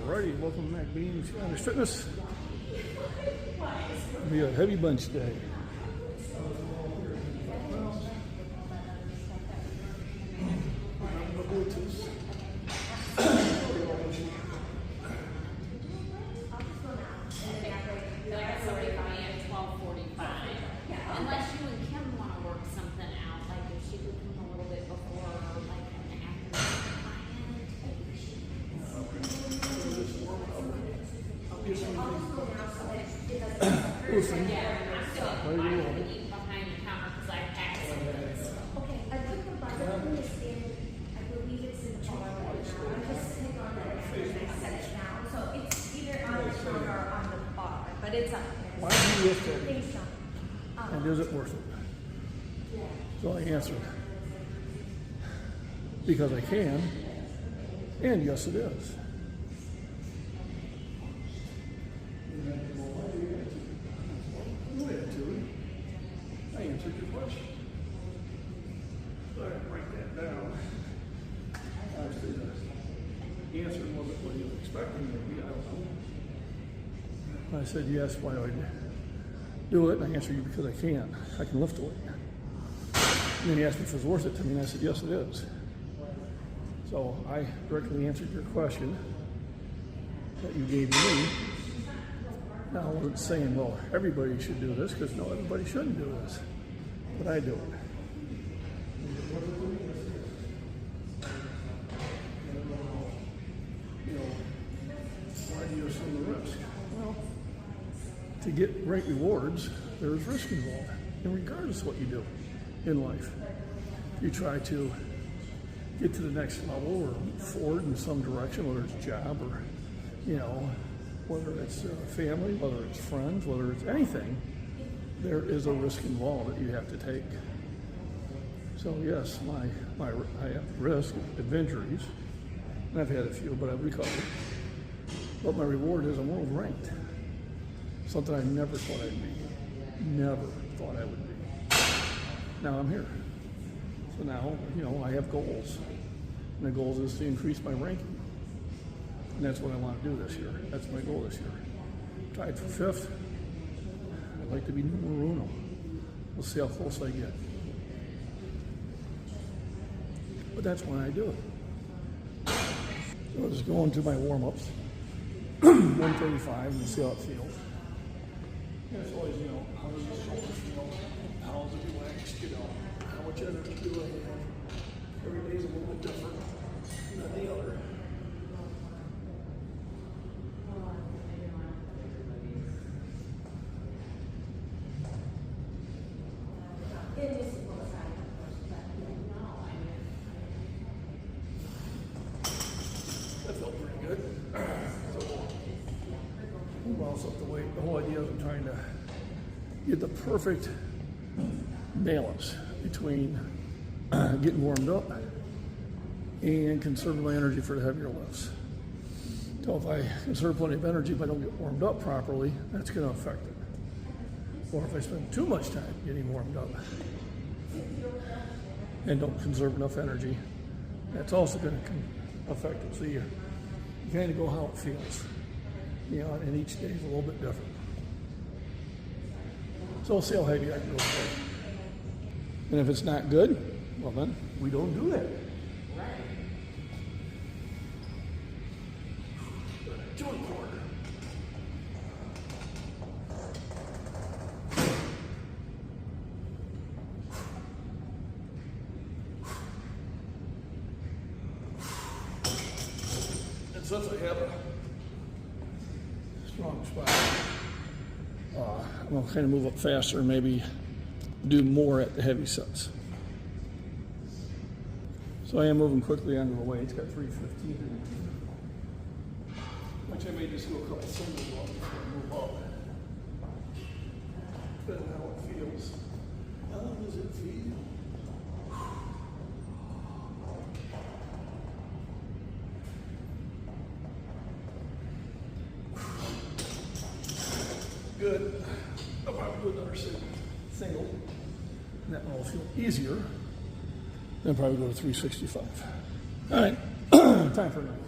Alrighty, welcome to MacBean's Fitness. It'll be a heavy bunch today. Listen. But it's up. Why do you lift it? And is it worth it? So I answered, because I can, and yes it is. I answered your question. So I didn't write that down. Obviously the answer wasn't what you were expecting maybe, I don't know. I said yes, why do I do it? And I answered you because I can. I can lift a weight. And then he asked me if it was worth it to me, and I said yes it is. So I directly answered your question that you gave me. Now, I wasn't saying, well, everybody should do this, because no, everybody shouldn't do this. But I do it. You know, why do you assume the risk? Well, to get great rewards, there is risk involved. And regardless of what you do in life, you try to get to the next level or move forward in some direction, whether it's a job or, you know, whether it's family, whether it's friends, whether it's anything, there is a risk involved that you have to take. So yes, I have risk of injuries, and I've had a few, but I've recovered. But my reward is I'm world ranked. Something I never thought I'd be. Never thought I would be. Now I'm here. So now, you know, I have goals. And the goal is to increase my ranking. And that's what I want to do this year. That's my goal this year. Tied for 5th. I'd like to be numero uno. We'll see how close I get. But that's when I do it. So I was going through my warm-ups. 135 and see how it feels. And it's always, you know, how does the shoulder feel? How is it relaxed, you know? How much energy do I have? Every day is a little bit different than the other. That felt pretty good. So, we'll also have to wait. The whole idea is I'm trying to get the perfect balance between getting warmed up and conserving my energy for the heavier lifts. So if I conserve plenty of energy but I don't get warmed up properly, that's going to affect it. Or if I spend too much time getting warmed up and don't conserve enough energy, that's also going to affect it. So you kind of go how it feels, you know, and each day is a little bit different. So we'll see how heavy I can go for. And if it's not good, well then we don't do that. Right. 2 1/4. And since I have a strong spot, I'm going to kind of move up faster and maybe do more at the heavy sets. So I am moving quickly under the weight. It's got 315, which I may just do a couple singles on before I move up. Depending on how it feels. How does it feel? Good. I'll probably do another single. And that will feel easier. Then probably go to 365. All right, time for a night.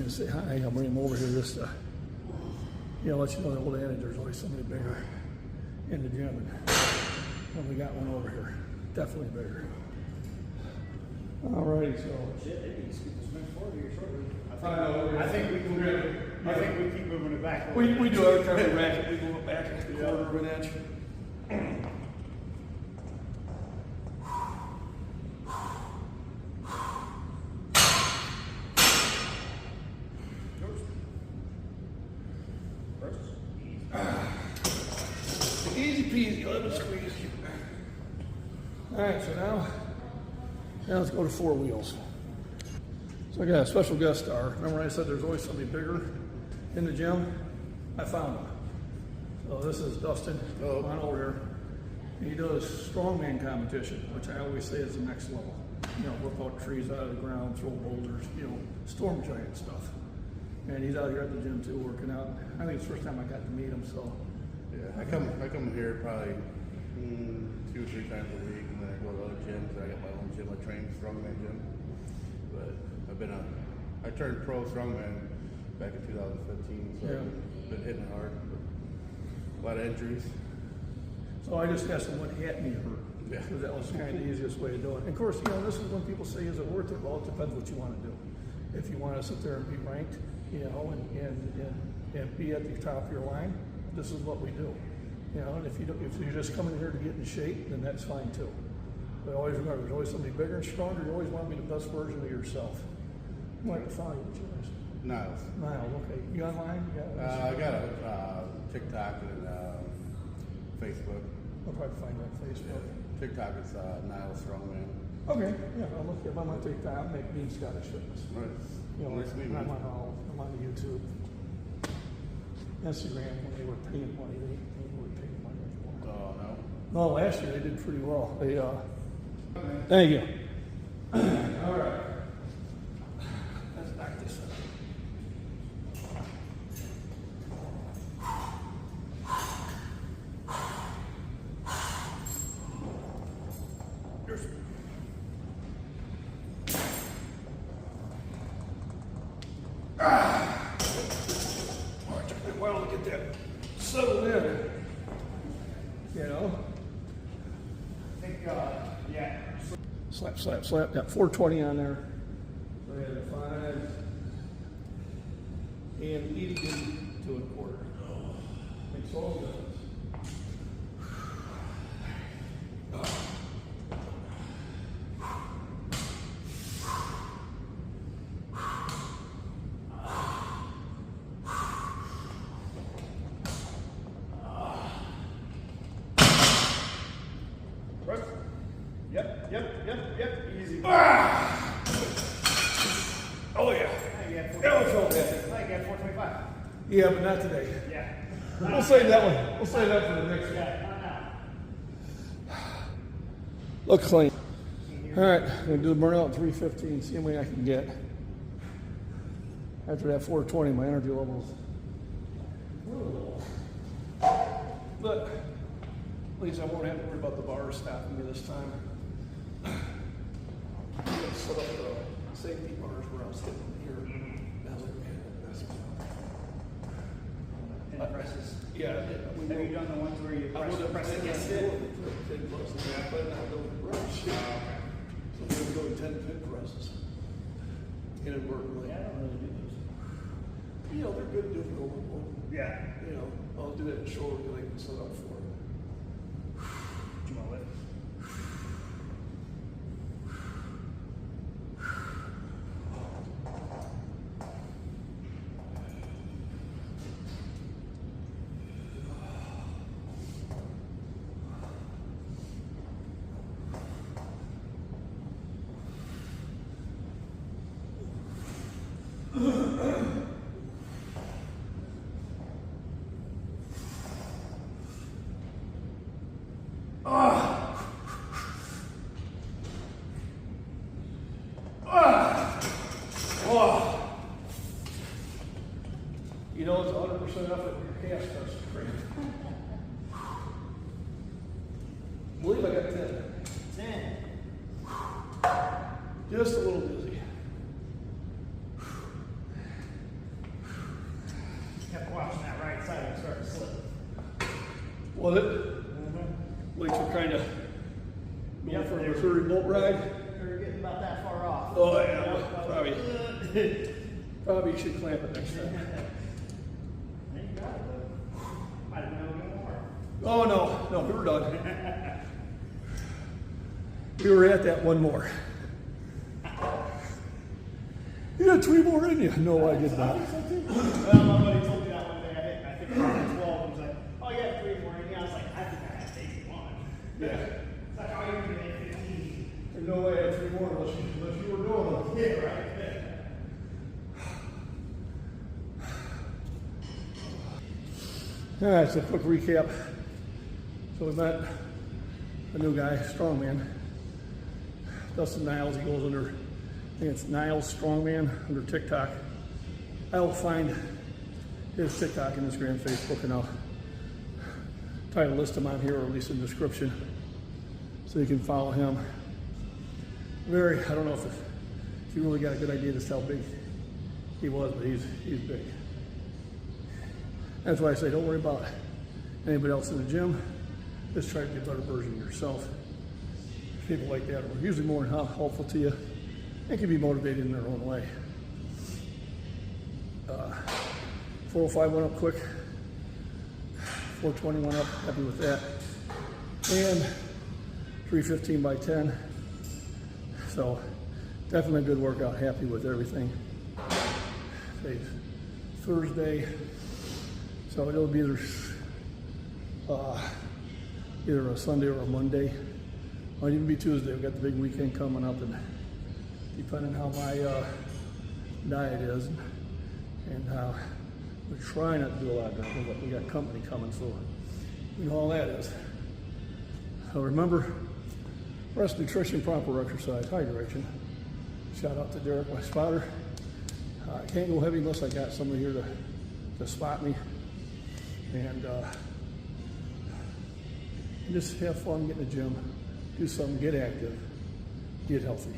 in to say hi. I'll bring him over here just to, let you know the old adage, there's always somebody bigger in the gym. And we got one over here. Definitely bigger. All right, so. I think we can. I think we keep moving it back. We do every time we rack it, we go back a quarter of an inch. Easy peasy, lemon squeeze. All right, so now let's go to 4 wheels. So I got a special guest star. Remember I said there's always somebody bigger in the gym? I found him. So this is Dustin. Come on over here. He does strongman competition, which I always say is the next level. Whip out trees out of the ground, throw boulders, storm giant stuff. And he's out here at the gym too, working out. I think it's the first time I got to meet him, so. Yeah, I come here probably 2 or 3 times a week, and then I go to other gyms. I got my own gym. I train strongman gym, but I turned pro strongman back in 2015, so I've been hitting hard. A lot of injuries. So I just asked him what had me hurt. Yeah. Because that was kind of the easiest way to do it. And of course, this is when people say, is it worth it? Well, it depends what you want to do. If you want to sit there and be ranked, and be at the top of your line, this is what we do. And if you're just coming here to get in shape, then that's fine too. But always remember, there's always somebody bigger and stronger. You always want to be the best version of yourself. I like to follow you, what's yours? Niles. Niles, okay. You online? I got a TikTok and Facebook. I'll probably find that on Facebook. TikTok is Niles Strongman. Okay, yeah, I'll look at. I'm gonna take that. I'll make Mean Scottish Fitness. Right. Nice to meet you. I'm on the YouTube, Instagram. When they were paying money, they were paying money anymore. Oh no. No, last year they did pretty well. They thank you. All right. Let's back this up. It took me a while to get that settled in. I think, yeah. Slap, slap, slap. Got 420 on there. So I had a 5. And eating 2 1/4. Makes all the difference. Yep. Easy. Oh, yeah. That was so bad. I got 425. Yeah, but not today. Yeah. We'll save that one. We'll save that for the next one. Yeah, not now. Look clean. All right, I'm going to do the burnout at 315, see how many I can get. After that 420, my energy levels. But at least I won't have to worry about the bar stopping me this time. I'm going to set up the safety bars where I was hitting here. And I was like, man, that's And the presses. yeah. Have you done the ones where you press against it? But not doing the brush. So we were doing 10 pin presses. Inadvertently. Yeah, I don't really do those. They're good doing Yeah. I'll do that in shoulder because I can set up for it. Do you want to lift? It's 100% effort when your calf starts to cramp. I believe I got 10. 10. Just a little dizzy. side and start to slip. Was it? Weights were kind of going Yep, for they a were- 30 bolt ride. We're getting about that far off. Oh yeah, probably you should clamp it next time. Thank God, but might have been able to go more. Oh no, we were done. We were at that one more. You had 3 more in you. No, I did not. Well, my buddy told me that one day. I think I had 12. He was like, oh, you have 3 more in you. I was like, I think I had 81. Yeah. It's like, oh, you're going to make 15. There's no way I had 3 more unless you were doing them. Yeah, right. All right, so quick recap. So we met a new guy, Strongman, Dustin Niles. He goes under, I think it's Niles Strongman under TikTok. I'll find his TikTok and Instagram, Facebook, and I'll try to list him on here or at least in the description so you can follow him. I don't know if you really got a good idea just how big he was, but he's big. That's why I say don't worry about anybody else in the gym. Just try to be a better version of yourself. People like that are usually more helpful to you and can be motivated in their own way. 405 went up quick. 420 went up, happy with that. And 315 by 10. So definitely a good workout, happy with everything. Today's Thursday. So it'll be either a Sunday or a Monday. Might even be Tuesday. We've got the big weekend coming up, and depending on how my diet is and how we're trying not to do a lot of drinking, but we got company coming, so you know how that is. So remember, rest, nutrition, proper exercise, hydration. Shout out to Derek, my spotter. I can't go heavy unless I got somebody here to spot me. And just have fun, get in the gym, do something, get active, get healthy.